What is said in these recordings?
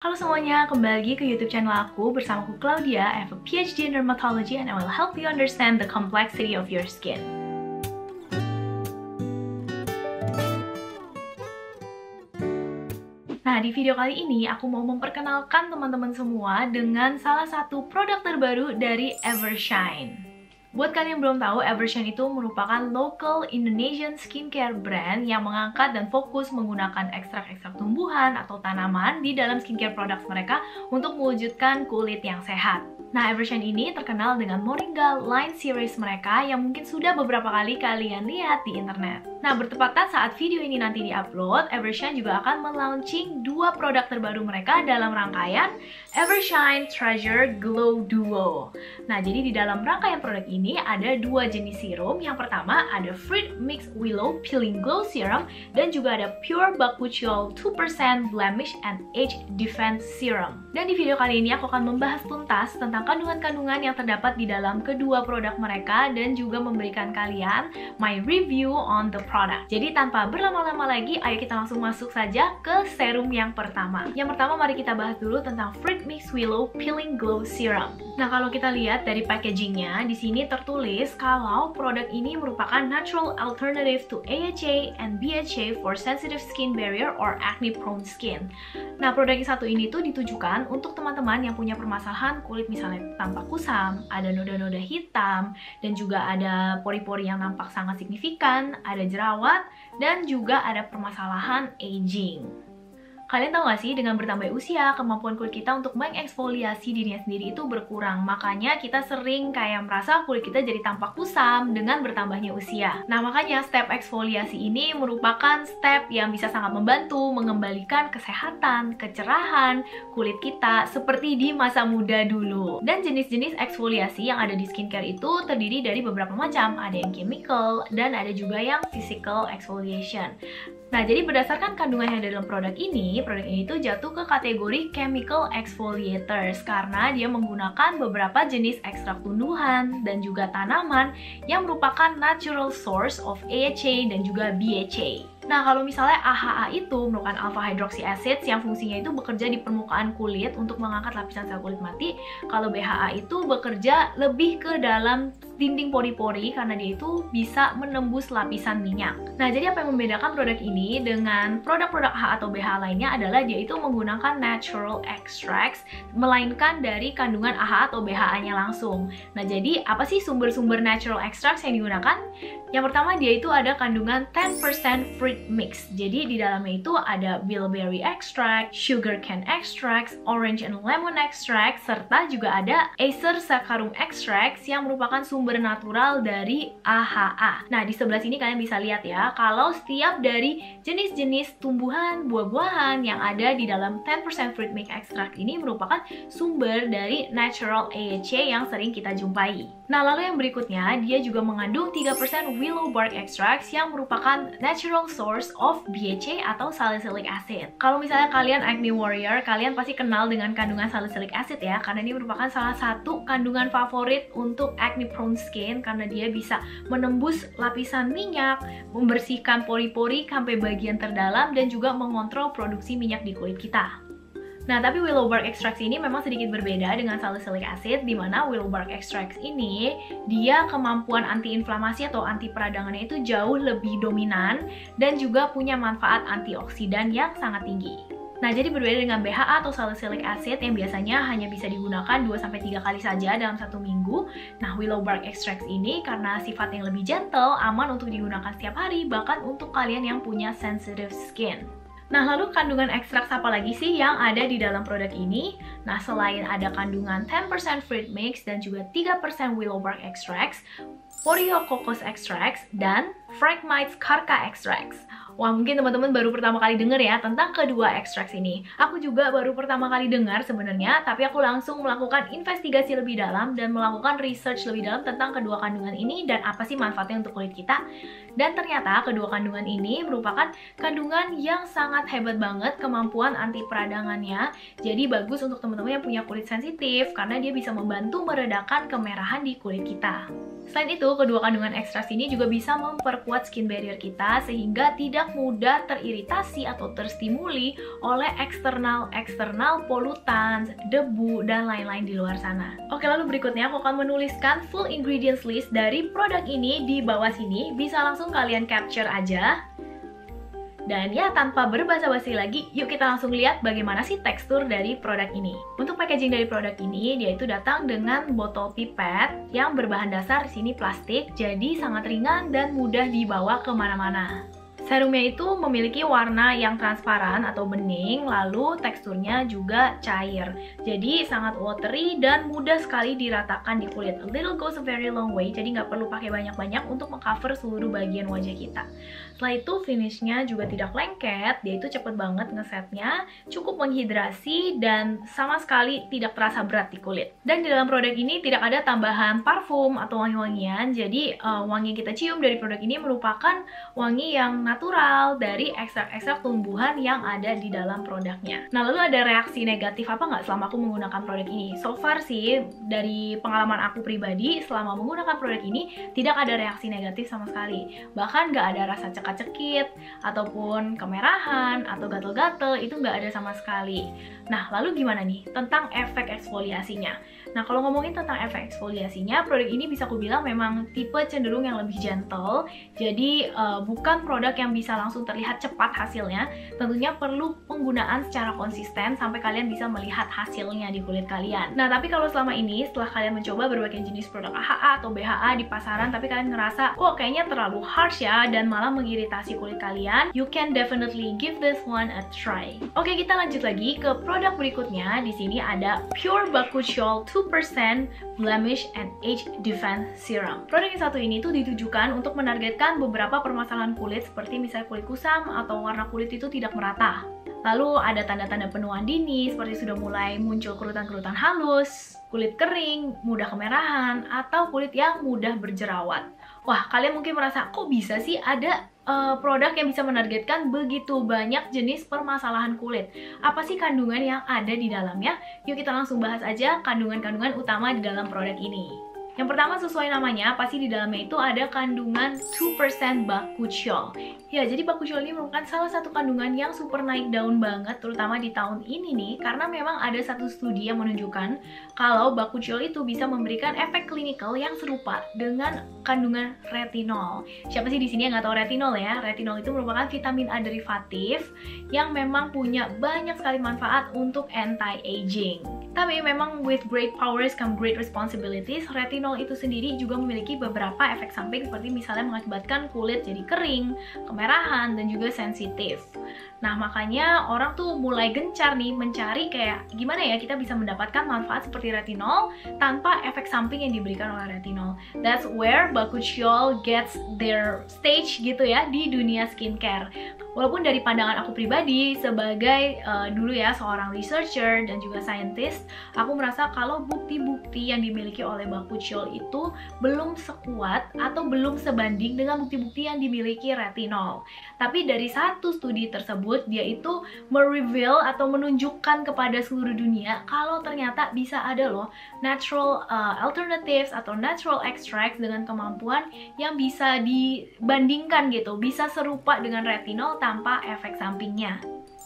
Halo semuanya, kembali lagi ke YouTube channel aku bersamaku Claudia. I have a PhD in dermatology and I will help you understand the complexity of your skin. Nah, di video kali ini aku mau memperkenalkan teman-teman semua dengan salah satu produk terbaru dari Evershine. Buat kalian yang belum tahu, Evershine itu merupakan local Indonesian skincare brand yang mengangkat dan fokus menggunakan ekstrak-ekstrak tumbuhan atau tanaman di dalam skincare products mereka untuk mewujudkan kulit yang sehat. Nah, Evershine ini terkenal dengan Moringa line series mereka yang mungkin sudah beberapa kali kalian lihat di internet. Nah, bertepatan saat video ini nanti di-upload, Evershine juga akan melaunching dua produk terbaru mereka dalam rangkaian Evershine Treasure Glow Duo. Nah, jadi di dalam rangkaian produk ini ada dua jenis serum. Yang pertama ada Fruit Mix Willow Peeling Glow Serum dan juga ada Pure Bakuchiol 2% Blemish and Age Defense Serum. Dan di video kali ini aku akan membahas tuntas tentang kandungan-kandungan yang terdapat di dalam kedua produk mereka dan juga memberikan kalian my review on the product. Jadi tanpa berlama-lama lagi, ayo kita langsung masuk saja ke serum yang pertama. Yang pertama mari kita bahas dulu tentang Fruit Mix Willow Peeling Glow Serum. Nah, kalau kita lihat dari packagingnya, di sini tertulis kalau produk ini merupakan natural alternative to AHA and BHA for sensitive skin barrier or acne prone skin. Nah, produk yang satu ini tuh ditujukan untuk teman-teman yang punya permasalahan kulit misalnya tampak kusam, ada noda-noda hitam, dan juga ada pori-pori yang nampak sangat signifikan, ada jerawat, dan juga ada permasalahan aging. Kalian tahu gak sih, dengan bertambah usia, kemampuan kulit kita untuk mengeksfoliasi dirinya sendiri itu berkurang. Makanya kita sering kayak merasa kulit kita jadi tampak kusam dengan bertambahnya usia. Nah, makanya step eksfoliasi ini merupakan step yang bisa sangat membantu mengembalikan kesehatan, kecerahan kulit kita seperti di masa muda dulu. Dan jenis-jenis eksfoliasi yang ada di skincare itu terdiri dari beberapa macam. Ada yang chemical dan ada juga yang physical exfoliation. Nah, jadi berdasarkan kandungan yang ada dalam produk ini tuh jatuh ke kategori chemical exfoliators karena dia menggunakan beberapa jenis ekstrak tumbuhan dan juga tanaman yang merupakan natural source of AHA dan juga BHA. Nah, kalau misalnya AHA itu merupakan alpha hydroxy acids yang fungsinya itu bekerja di permukaan kulit untuk mengangkat lapisan sel kulit mati. Kalau BHA itu bekerja lebih ke dalam dinding pori-pori karena dia itu bisa menembus lapisan minyak. Nah, jadi apa yang membedakan produk ini dengan produk-produk AHA atau BHA lainnya adalah dia itu menggunakan natural extracts, melainkan dari kandungan AHA atau BHA-nya langsung. Nah, jadi apa sih sumber-sumber natural extracts yang digunakan? Yang pertama, dia itu ada kandungan 10% fruit mix. Jadi di dalamnya itu ada bilberry extract, sugar cane extracts, orange and lemon extract, serta juga ada Acer saccharum extracts yang merupakan sumber natural dari AHA. Nah, di sebelah sini kalian bisa lihat ya, kalau setiap dari jenis-jenis tumbuhan, buah-buahan yang ada di dalam 10% fruit mix extract ini merupakan sumber dari natural AHA yang sering kita jumpai. Nah, lalu yang berikutnya, dia juga mengandung 3% willow bark extracts yang merupakan natural source of BHA atau salicylic acid. Kalau misalnya kalian acne warrior, kalian pasti kenal dengan kandungan salicylic acid ya, karena ini merupakan salah satu kandungan favorit untuk acne prone skin karena dia bisa menembus lapisan minyak, membersihkan pori-pori sampai bagian terdalam, dan juga mengontrol produksi minyak di kulit kita. Nah, tapi willow bark extracts ini memang sedikit berbeda dengan salicylic acid, di mana willow bark extracts ini dia kemampuan antiinflamasi atau anti peradangannya itu jauh lebih dominan dan juga punya manfaat antioksidan yang sangat tinggi. Nah, jadi berbeda dengan BHA atau salicylic acid yang biasanya hanya bisa digunakan 2-3 kali saja dalam satu minggu. Nah, willow bark extracts ini karena sifatnya yang lebih gentle, aman untuk digunakan setiap hari, bahkan untuk kalian yang punya sensitive skin. Nah, lalu kandungan ekstrak apa lagi sih yang ada di dalam produk ini? Nah, selain ada kandungan 10% fruit mix dan juga 3% willow bark extracts, Poreo-Cocos extracts, dan Phragmites Carca extracts. Wah, mungkin teman-teman baru pertama kali dengar ya tentang kedua ekstraks ini. Aku juga baru pertama kali dengar sebenarnya, tapi aku langsung melakukan investigasi lebih dalam dan melakukan research lebih dalam tentang kedua kandungan ini dan apa sih manfaatnya untuk kulit kita. Dan ternyata kedua kandungan ini merupakan kandungan yang sangat hebat banget kemampuan anti peradangannya. Jadi bagus untuk teman-teman yang punya kulit sensitif karena dia bisa membantu meredakan kemerahan di kulit kita. Selain itu, kedua kandungan ekstraks ini juga bisa memperkuat skin barrier kita sehingga tidak tidak mudah teriritasi atau terstimuli oleh eksternal polutan, debu, dan lain-lain di luar sana. Oke, lalu berikutnya aku akan menuliskan full ingredients list dari produk ini di bawah sini. Bisa langsung kalian capture aja. Dan ya, tanpa berbasa-basi lagi, yuk kita langsung lihat bagaimana sih tekstur dari produk ini. Untuk packaging dari produk ini, dia itu datang dengan botol pipet yang berbahan dasar di sini plastik, jadi sangat ringan dan mudah dibawa kemana-mana. Serumnya itu memiliki warna yang transparan atau bening, lalu teksturnya juga cair. Jadi sangat watery dan mudah sekali diratakan di kulit. A little goes a very long way, jadi nggak perlu pakai banyak-banyak untuk mengcover seluruh bagian wajah kita. Setelah itu finishnya juga tidak lengket, dia itu cepet banget ngesetnya, cukup menghidrasi dan sama sekali tidak terasa berat di kulit. Dan di dalam produk ini tidak ada tambahan parfum atau wangi-wangian, jadi wangi yang kita cium dari produk ini merupakan wangi yang natural dari ekstrak-ekstrak tumbuhan yang ada di dalam produknya. Nah, lalu ada reaksi negatif apa nggak selama aku menggunakan produk ini? So far sih, dari pengalaman aku pribadi, selama menggunakan produk ini, tidak ada reaksi negatif sama sekali. Bahkan nggak ada rasa cekit-cekit, ataupun kemerahan, atau gatel-gatel, itu nggak ada sama sekali. Nah, lalu gimana nih tentang efek eksfoliasinya? Nah, kalau ngomongin tentang efek eksfoliasinya, produk ini bisa aku bilang memang tipe cenderung yang lebih gentle. Jadi, bukan produk yang bisa langsung terlihat cepat hasilnya. Tentunya perlu penggunaan secara konsisten sampai kalian bisa melihat hasilnya di kulit kalian. Nah, tapi kalau selama ini, setelah kalian mencoba berbagai jenis produk AHA atau BHA di pasaran, tapi kalian ngerasa, kok kayaknya terlalu harsh ya, dan malah mengiritasi kulit kalian, you can definitely give this one a try. Oke, kita lanjut lagi ke produk berikutnya. Di sini ada Pure Bakuchiol 2% Blemish and Age Defense Serum. Produk yang satu ini tuh ditujukan untuk menargetkan beberapa permasalahan kulit seperti misalnya kulit kusam atau warna kulit itu tidak merata. Lalu ada tanda-tanda penuaan dini seperti sudah mulai muncul kerutan-kerutan halus, kulit kering, mudah kemerahan, atau kulit yang mudah berjerawat. Wah, kalian mungkin merasa, kok bisa sih ada produk yang bisa menargetkan begitu banyak jenis permasalahan kulit? Apa sih kandungan yang ada di dalamnya? Yuk kita langsung bahas aja kandungan-kandungan utama di dalam produk ini. Yang pertama, sesuai namanya, pasti di dalamnya itu ada kandungan 2% bakuchiol. Ya, jadi bakuchiol ini merupakan salah satu kandungan yang super naik daun banget, terutama di tahun ini nih, karena memang ada satu studi yang menunjukkan kalau bakuchiol itu bisa memberikan efek klinikal yang serupa dengan kandungan retinol. Siapa sih di sini yang nggak tahu retinol ya? Retinol itu merupakan vitamin A derivatif yang memang punya banyak sekali manfaat untuk anti-aging. Tapi memang with great powers come great responsibilities. Retinol itu sendiri juga memiliki beberapa efek samping seperti misalnya mengakibatkan kulit jadi kering, kemerahan, dan juga sensitif. Nah, makanya orang tuh mulai gencar nih mencari kayak gimana ya kita bisa mendapatkan manfaat seperti retinol tanpa efek samping yang diberikan oleh retinol. That's where bakuchiol gets their stage gitu ya di dunia skincare. Walaupun dari pandangan aku pribadi sebagai dulu ya seorang researcher dan juga scientist, aku merasa kalau bukti-bukti yang dimiliki oleh bakuchiol itu belum sekuat atau belum sebanding dengan bukti-bukti yang dimiliki retinol. Tapi dari satu studi tersebut, dia itu mereveal atau menunjukkan kepada seluruh dunia kalau ternyata bisa ada loh natural alternatives atau natural extracts dengan kemampuan yang bisa dibandingkan gitu, bisa serupa dengan retinol tanpa efek sampingnya.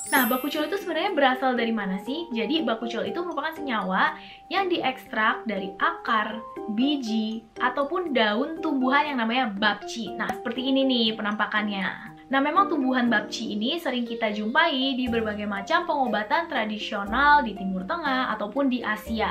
Nah, bakuchiol itu sebenarnya berasal dari mana sih? Jadi, bakuchiol itu merupakan senyawa yang diekstrak dari akar, biji, ataupun daun tumbuhan yang namanya bapchi. Nah, seperti ini nih penampakannya. Nah, memang tumbuhan bapchi ini sering kita jumpai di berbagai macam pengobatan tradisional di Timur Tengah ataupun di Asia.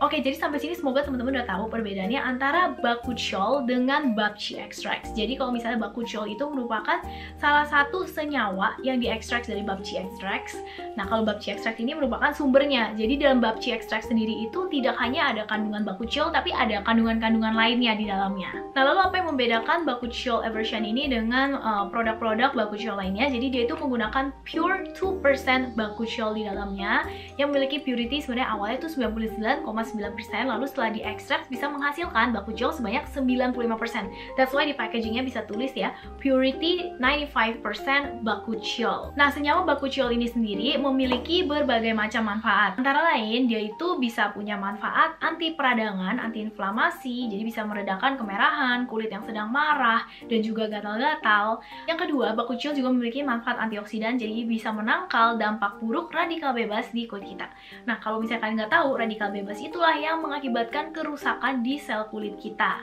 Oke, jadi sampai sini semoga teman-teman udah tahu perbedaannya antara bakuchiol dengan bapchi extracts. Jadi kalau misalnya bakuchiol itu merupakan salah satu senyawa yang diekstrak dari bapchi extracts. Nah, kalau bapchi extract ini merupakan sumbernya. Jadi dalam bapchi extract sendiri itu tidak hanya ada kandungan bakuchiol, tapi ada kandungan-kandungan lainnya di dalamnya. Nah, lalu apa yang membedakan bakuchiol Evershine ini dengan produk-produk bakuchiol lainnya? Jadi dia itu menggunakan pure 2% bakuchiol di dalamnya yang memiliki purity sebenarnya awalnya itu 99,9%. 9%, lalu setelah diekstrak bisa menghasilkan bakuchiol sebanyak 95%. That's why di packagingnya bisa tulis ya, purity 95% bakuchiol. Nah, senyawa bakuchiol ini sendiri memiliki berbagai macam manfaat. Antara lain, dia itu bisa punya manfaat anti peradangan, anti inflamasi, jadi bisa meredakan kemerahan, kulit yang sedang marah, dan juga gatal-gatal. Yang kedua, bakuchiol juga memiliki manfaat antioksidan, jadi bisa menangkal dampak buruk radikal bebas di kulit kita. Nah, kalau misalnya kalian nggak tahu, radikal bebas itulah yang mengakibatkan kerusakan di sel kulit kita.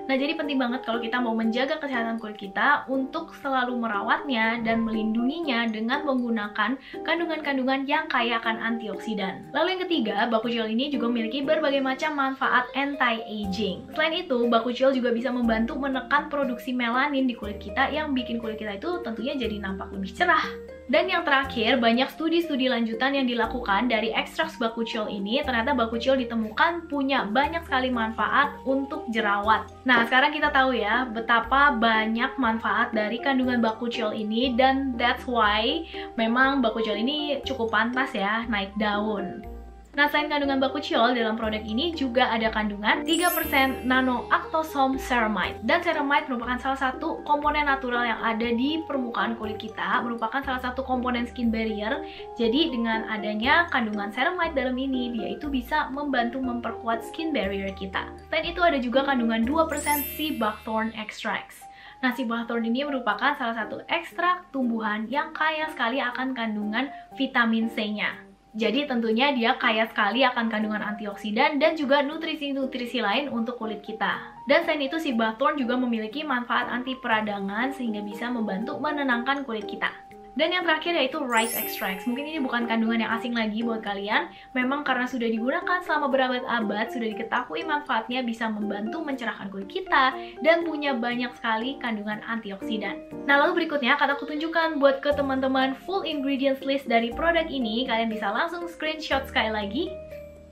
Nah, jadi penting banget kalau kita mau menjaga kesehatan kulit kita untuk selalu merawatnya dan melindunginya dengan menggunakan kandungan-kandungan yang kaya akan antioksidan. Lalu yang ketiga, bakuchiol ini juga memiliki berbagai macam manfaat anti-aging. Selain itu, bakuchiol juga bisa membantu menekan produksi melanin di kulit kita yang bikin kulit kita itu tentunya jadi nampak lebih cerah. Dan yang terakhir, banyak studi-studi lanjutan yang dilakukan dari ekstrak bakuchiol ini. Ternyata bakuchiol ditemukan punya banyak sekali manfaat untuk jerawat. Nah, sekarang kita tahu ya betapa banyak manfaat dari kandungan bakuchiol ini, dan that's why memang bakuchiol ini cukup pantas ya naik daun. Nah, selain kandungan bakuchiol, dalam produk ini juga ada kandungan 3% nanoactosome ceramide. Dan ceramide merupakan salah satu komponen natural yang ada di permukaan kulit kita, merupakan salah satu komponen skin barrier. Jadi dengan adanya kandungan ceramide dalam ini, dia itu bisa membantu memperkuat skin barrier kita. Selain itu ada juga kandungan 2% sea buckthorn extracts. Nah, sea buckthorn ini merupakan salah satu ekstrak tumbuhan yang kaya sekali akan kandungan vitamin C-nya. Jadi tentunya dia kaya sekali akan kandungan antioksidan dan juga nutrisi-nutrisi lain untuk kulit kita. Dan selain itu, sea buckthorn juga memiliki manfaat anti peradangan sehingga bisa membantu menenangkan kulit kita. Dan yang terakhir yaitu rice extracts. Mungkin ini bukan kandungan yang asing lagi buat kalian. Memang karena sudah digunakan selama berabad-abad, sudah diketahui manfaatnya bisa membantu mencerahkan kulit kita dan punya banyak sekali kandungan antioksidan. Nah, lalu berikutnya akan aku tunjukkan buat ke teman-teman full ingredients list dari produk ini. Kalian bisa langsung screenshot sekali lagi.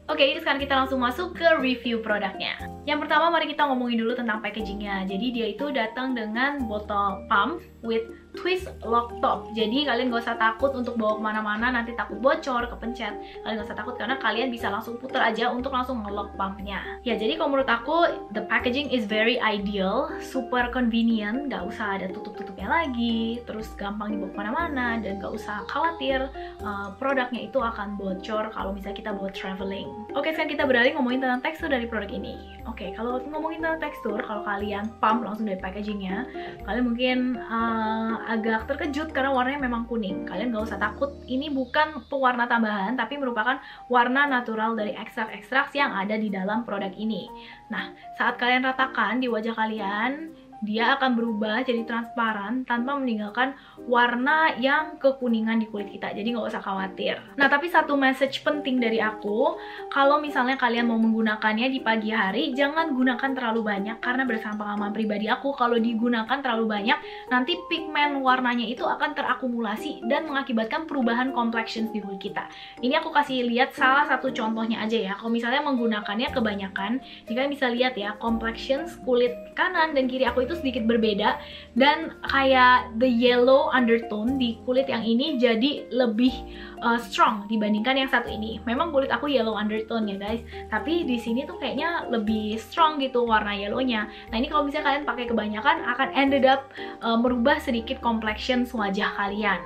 Oke, sekarang kita langsung masuk ke review produknya. Yang pertama, mari kita ngomongin dulu tentang packagingnya. Jadi dia itu datang dengan botol pump with twist lock top. Jadi kalian gak usah takut untuk bawa kemana-mana, nanti takut bocor, kepencet. Kalian gak usah takut karena kalian bisa langsung putar aja untuk langsung nge-lock pumpnya. Ya, jadi kalau menurut aku, the packaging is very ideal, super convenient, gak usah ada tutup-tutupnya lagi, terus gampang dibawa kemana-mana, dan gak usah khawatir produknya itu akan bocor kalau misalnya kita bawa traveling. Oke, sekarang kita beralih ngomongin tentang tekstur dari produk ini. Oke, kalau ngomongin tentang tekstur, kalau kalian pump langsung dari packagingnya, kalian mungkin agak terkejut karena warnanya memang kuning. Kalian gak usah takut, ini bukan pewarna tambahan, tapi merupakan warna natural dari ekstrak-ekstrak yang ada di dalam produk ini. Nah, saat kalian ratakan di wajah kalian, dia akan berubah jadi transparan tanpa meninggalkan warna yang kekuningan di kulit kita. Jadi nggak usah khawatir. Nah, tapi satu message penting dari aku, kalau misalnya kalian mau menggunakannya di pagi hari, jangan gunakan terlalu banyak, karena berdasarkan pengalaman pribadi aku, kalau digunakan terlalu banyak, nanti pigmen warnanya itu akan terakumulasi dan mengakibatkan perubahan complexion di kulit kita. Ini aku kasih lihat salah satu contohnya aja ya. Kalau misalnya menggunakannya kebanyakan, kalian bisa lihat ya, complexion kulit kanan dan kiri aku itu sedikit berbeda, dan kayak the yellow undertone di kulit yang ini jadi lebih strong dibandingkan yang satu ini. Memang kulit aku yellow undertone ya guys, tapi di sini tuh kayaknya lebih strong gitu warna yellownya. Nah, ini kalau misalnya kalian pakai kebanyakan akan ended up merubah sedikit complexion wajah kalian.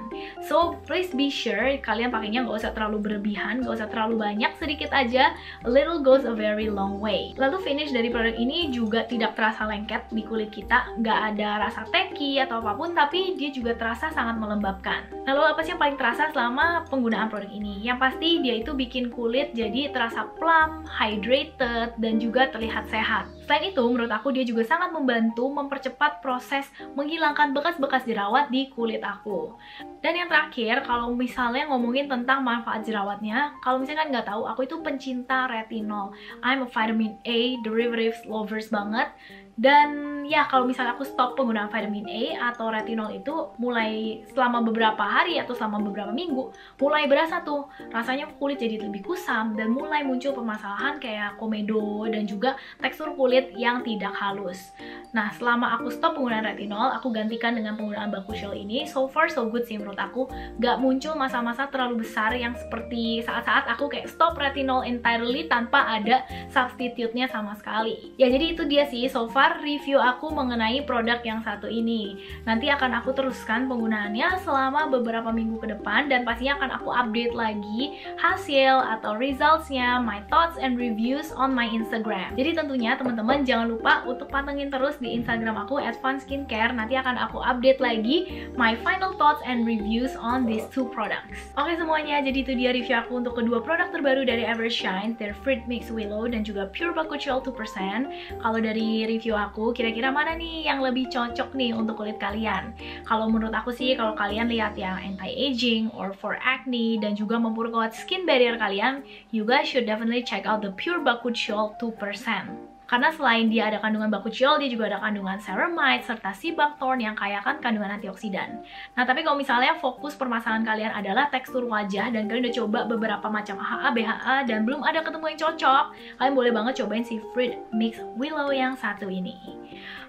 So please be sure kalian pakainya nggak usah terlalu berlebihan, nggak usah terlalu banyak, sedikit aja. A little goes a very long way. Lalu finish dari produk ini juga tidak terasa lengket di kulit kita, nggak ada rasa tacky atau apapun, tapi dia juga terasa sangat melembabkan. Lalu apa sih yang paling terasa selama penggunaan produk ini? Yang pasti dia itu bikin kulit jadi terasa plump, hydrated, dan juga terlihat sehat. Selain itu, menurut aku dia juga sangat membantu mempercepat proses menghilangkan bekas-bekas jerawat di kulit aku. Dan yang terakhir, kalau misalnya ngomongin tentang manfaat jerawatnya, kalau misalnya kan nggak tahu, aku itu pencinta retinol. I'm a vitamin A derivatives lovers banget. Dan ya kalau misalnya aku stop penggunaan vitamin A atau retinol itu mulai selama beberapa hari atau selama beberapa minggu, mulai berasa tuh rasanya kulit jadi lebih kusam dan mulai muncul permasalahan kayak komedo dan juga tekstur kulit yang tidak halus. Nah, selama aku stop penggunaan retinol, aku gantikan dengan penggunaan Bakuchiol ini. So far so good sih menurut aku. Gak muncul masa-masa terlalu besar yang seperti saat-saat aku kayak stop retinol entirely tanpa ada substitute-nya sama sekali. Ya jadi itu dia sih so far review aku mengenai produk yang satu ini. Nanti akan aku teruskan penggunaannya selama beberapa minggu ke depan dan pastinya akan aku update lagi hasil atau results-nya, my thoughts and reviews on my Instagram. Jadi tentunya teman-teman jangan lupa untuk pantengin terus di Instagram aku @funskincare. Nanti akan aku update lagi my final thoughts and reviews on these two products. Oke semuanya, jadi itu dia review aku untuk kedua produk terbaru dari Evershine, their Fruit Mix Willow dan juga Pure Bakuchiol 2%. Kalau dari review aku, kira-kira mana nih yang lebih cocok nih untuk kulit kalian? Kalau menurut aku sih, kalau kalian lihat yang anti-aging or for acne dan juga memperkuat skin barrier kalian, you guys should definitely check out the Pure Bakuchiol 2%. Karena selain dia ada kandungan bakuchiol, dia juga ada kandungan ceramide serta sea buckthorn yang kaya kan kandungan antioksidan. Nah, tapi kalau misalnya fokus permasalahan kalian adalah tekstur wajah dan kalian udah coba beberapa macam AHA, BHA dan belum ada ketemu yang cocok, kalian boleh banget cobain si Fruit Mix Willow yang satu ini.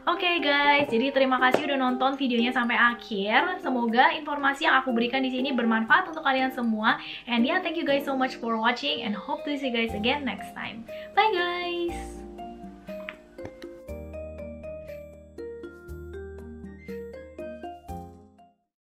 Oke guys, jadi terima kasih udah nonton videonya sampai akhir. Semoga informasi yang aku berikan di sini bermanfaat untuk kalian semua. And yeah, thank you guys so much for watching and hope to see you guys again next time. Bye guys!